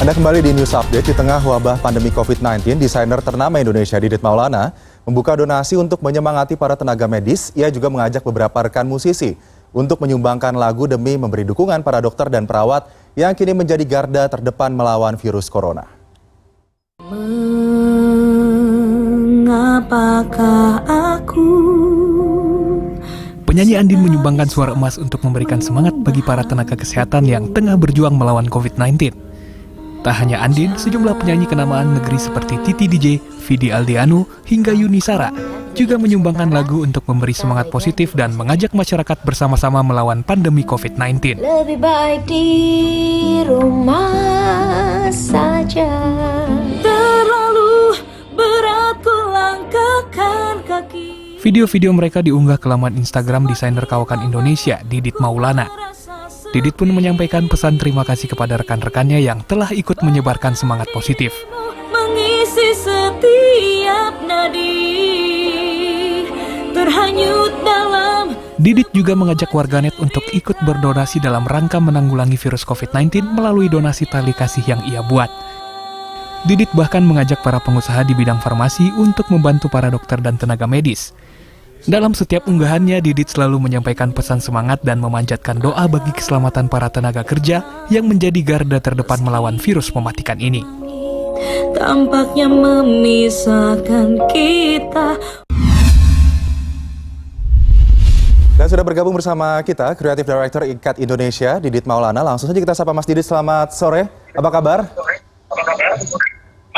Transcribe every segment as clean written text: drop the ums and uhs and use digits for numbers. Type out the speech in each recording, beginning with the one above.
Anda kembali di News Update. Di tengah wabah pandemi COVID-19, desainer ternama Indonesia Didit Maulana membuka donasi untuk menyemangati para tenaga medis. Ia juga mengajak beberapa rekan musisi untuk menyumbangkan lagu demi memberi dukungan para dokter dan perawat yang kini menjadi garda terdepan melawan virus corona. Mengapakah aku? Penyanyi Andin menyumbangkan suara emas untuk memberikan semangat bagi para tenaga kesehatan yang tengah berjuang melawan COVID-19. Tak hanya Andin, sejumlah penyanyi kenamaan negeri seperti Titi DJ, Vidi Aldiano, hingga Yuni Sara juga menyumbangkan lagu untuk memberi semangat positif dan mengajak masyarakat bersama-sama melawan pandemi COVID-19. Lebih baik di rumah saja. Terlalu berat ku langkahkan kaki. Video-video mereka diunggah ke laman Instagram desainer kawakan Indonesia, Didit Maulana. Didit pun menyampaikan pesan terima kasih kepada rekan-rekannya yang telah ikut menyebarkan semangat positif. Mengisi setiap nadi terhanyut dalam. Didit juga mengajak warganet untuk ikut berdonasi dalam rangka menanggulangi virus COVID-19 melalui donasi tali kasih yang ia buat. Didit bahkan mengajak para pengusaha di bidang farmasi untuk membantu para dokter dan tenaga medis. Dalam setiap unggahannya, Didit selalu menyampaikan pesan semangat dan memanjatkan doa bagi keselamatan para tenaga kerja yang menjadi garda terdepan melawan virus mematikan ini. Tampaknya memisahkan kita. Dan sudah bergabung bersama kita, Creative Director IKAT Indonesia, Didit Maulana. Langsung saja kita sapa Mas Didit, selamat sore. Apa kabar?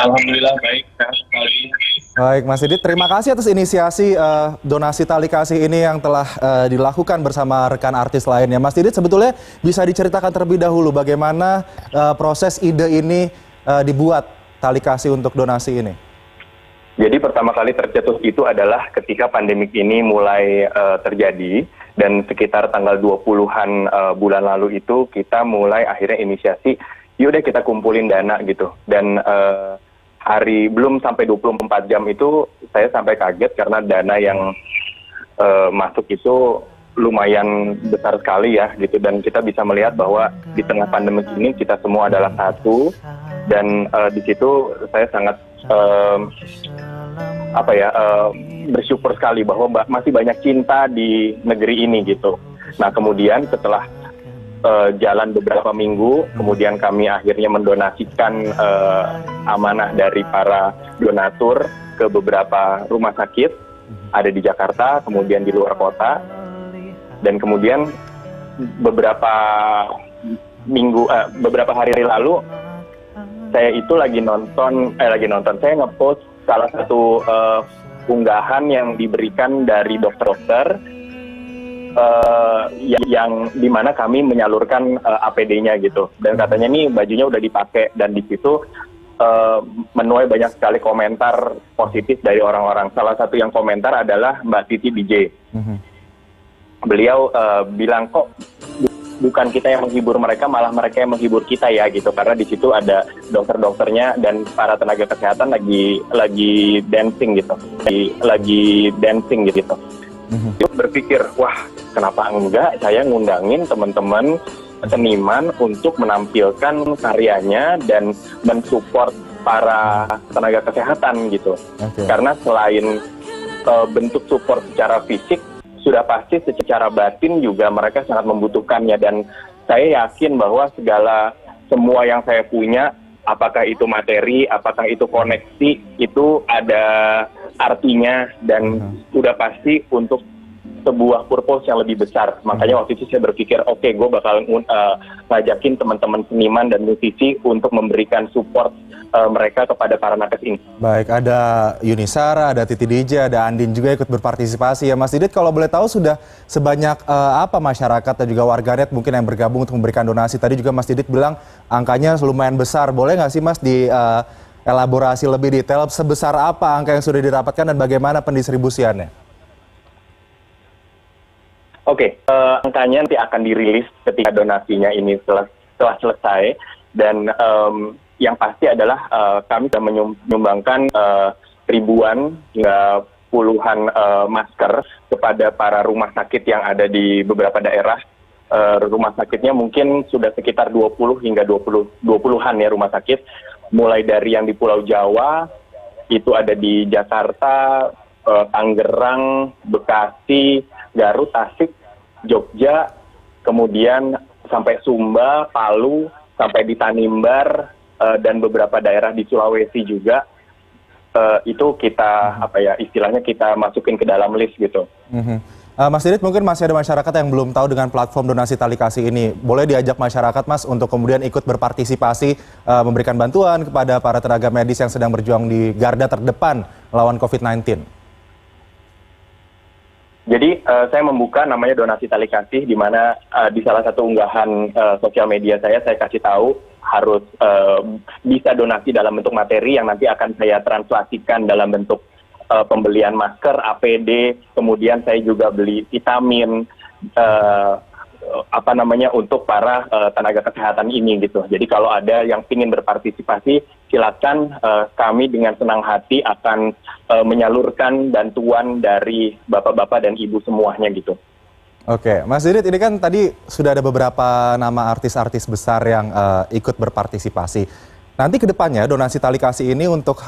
Alhamdulillah baik, sehat sekali. Baik Mas Didit, terima kasih atas inisiasi donasi tali kasih ini yang telah dilakukan bersama rekan artis lainnya. Mas Didit, sebetulnya bisa diceritakan terlebih dahulu bagaimana proses ide ini dibuat tali kasih untuk donasi ini? Jadi pertama kali tercetus itu adalah ketika pandemik ini mulai terjadi dan sekitar tanggal 20-an bulan lalu itu kita mulai akhirnya inisiasi, yaudah kita kumpulin dana gitu. Dan hari belum sampai 24 jam itu saya sampai kaget karena dana yang masuk itu lumayan besar sekali ya gitu, dan kita bisa melihat bahwa di tengah pandemi ini kita semua adalah satu, dan di situ saya sangat bersyukur sekali bahwa masih banyak cinta di negeri ini gitu. Nah kemudian setelah jalan beberapa minggu, kemudian kami akhirnya mendonasikan amanah dari para donatur ke beberapa rumah sakit, ada di Jakarta, kemudian di luar kota, dan kemudian beberapa hari lalu saya itu lagi nonton, saya ngepost salah satu unggahan yang diberikan dari dokter-dokter yang dimana kami menyalurkan APD-nya gitu, dan katanya nih bajunya udah dipakai, dan di situ menuai banyak sekali komentar positif dari orang-orang. Salah satu yang komentar adalah Mbak Titi DJ. Beliau bilang kok bukan kita yang menghibur mereka, malah mereka yang menghibur kita ya gitu, karena di situ ada dokter-dokternya dan para tenaga kesehatan lagi dancing gitu, lagi dancing gitu. Berpikir, wah kenapa enggak saya ngundangin teman-teman seniman untuk menampilkan karyanya dan mensupport para tenaga kesehatan gitu. Karena selain bentuk support secara fisik, sudah pasti secara batin juga mereka sangat membutuhkannya, dan saya yakin bahwa semua yang saya punya, apakah itu materi, apakah itu koneksi, itu ada artinya dan udah pasti untuk sebuah purpose yang lebih besar. Makanya waktu itu saya berpikir, oke, gue bakal ngajakin teman-teman seniman dan musisi untuk memberikan support mereka kepada para nakes ini. Baik, ada Yuni Sara, ada Titi DJ, ada Andin juga ikut berpartisipasi ya Mas Didit. Kalau boleh tahu sudah sebanyak apa masyarakat dan juga warganet mungkin yang bergabung untuk memberikan donasi? Tadi juga Mas Didit bilang angkanya lumayan besar. Boleh nggak sih Mas elaborasi lebih detail sebesar apa angka yang sudah didapatkan dan bagaimana pendistribusiannya? Oke, angkanya nanti akan dirilis ketika donasinya ini setelah selesai, dan yang pasti adalah kami sudah menyumbangkan ribuan hingga puluhan masker kepada para rumah sakit yang ada di beberapa daerah rumah sakitnya mungkin sudah sekitar 20 hingga 20-an ya rumah sakit, mulai dari yang di Pulau Jawa, itu ada di Jakarta, Tangerang, Bekasi, Garut, Tasik, Jogja, kemudian sampai Sumba, Palu, sampai di Tanimbar, dan beberapa daerah di Sulawesi juga. Itu kita istilahnya kita masukin ke dalam list gitu. Mas Didit, mungkin masih ada masyarakat yang belum tahu dengan platform donasi tali kasih ini. Boleh diajak masyarakat, Mas, untuk kemudian ikut berpartisipasi, memberikan bantuan kepada para tenaga medis yang sedang berjuang di garda terdepan melawan COVID-19. Jadi saya membuka namanya donasi tali kasih, di mana di salah satu unggahan sosial media saya kasih tahu harus bisa donasi dalam bentuk materi yang nanti akan saya translasikan dalam bentuk pembelian masker, APD, kemudian saya juga beli vitamin, untuk para tenaga kesehatan ini gitu. Jadi kalau ada yang ingin berpartisipasi, silakan, kami dengan senang hati akan menyalurkan bantuan dari bapak-bapak dan ibu semuanya gitu. Oke, Mas Didit, ini kan tadi sudah ada beberapa nama artis-artis besar yang ikut berpartisipasi. Nanti ke depannya donasi tali kasih ini untuk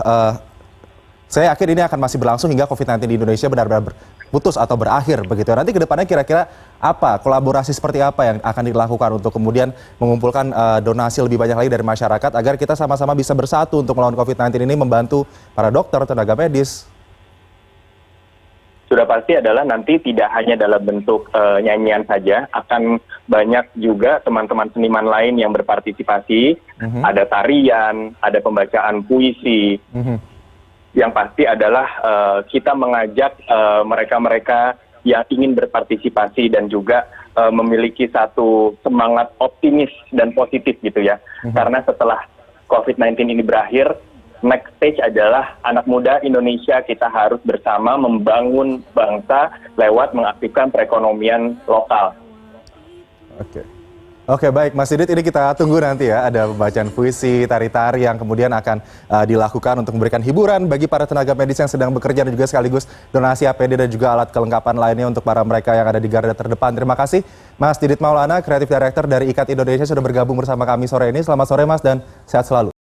saya yakin ini akan masih berlangsung hingga COVID-19 di Indonesia benar-benar putus atau berakhir begitu. Nanti ke depannya kira-kira apa, kolaborasi seperti apa yang akan dilakukan untuk kemudian mengumpulkan donasi lebih banyak lagi dari masyarakat agar kita sama-sama bisa bersatu untuk melawan COVID-19 ini, membantu para dokter, tenaga medis? Sudah pasti adalah nanti tidak hanya dalam bentuk nyanyian saja, akan banyak juga teman-teman seniman lain yang berpartisipasi, ada tarian, ada pembacaan puisi. Yang pasti adalah kita mengajak mereka-mereka yang ingin berpartisipasi dan juga memiliki satu semangat optimis dan positif gitu ya. Karena setelah COVID-19 ini berakhir, next stage adalah anak muda Indonesia kita harus bersama membangun bangsa lewat mengaktifkan perekonomian lokal. Oke, baik Mas Didit, ini kita tunggu nanti ya, ada pembacaan puisi, tari-tari yang kemudian akan dilakukan untuk memberikan hiburan bagi para tenaga medis yang sedang bekerja dan juga sekaligus donasi APD dan juga alat kelengkapan lainnya untuk para mereka yang ada di garda terdepan. Terima kasih Mas Didit Maulana, Creative Director dari IKAT Indonesia sudah bergabung bersama kami sore ini. Selamat sore Mas dan sehat selalu.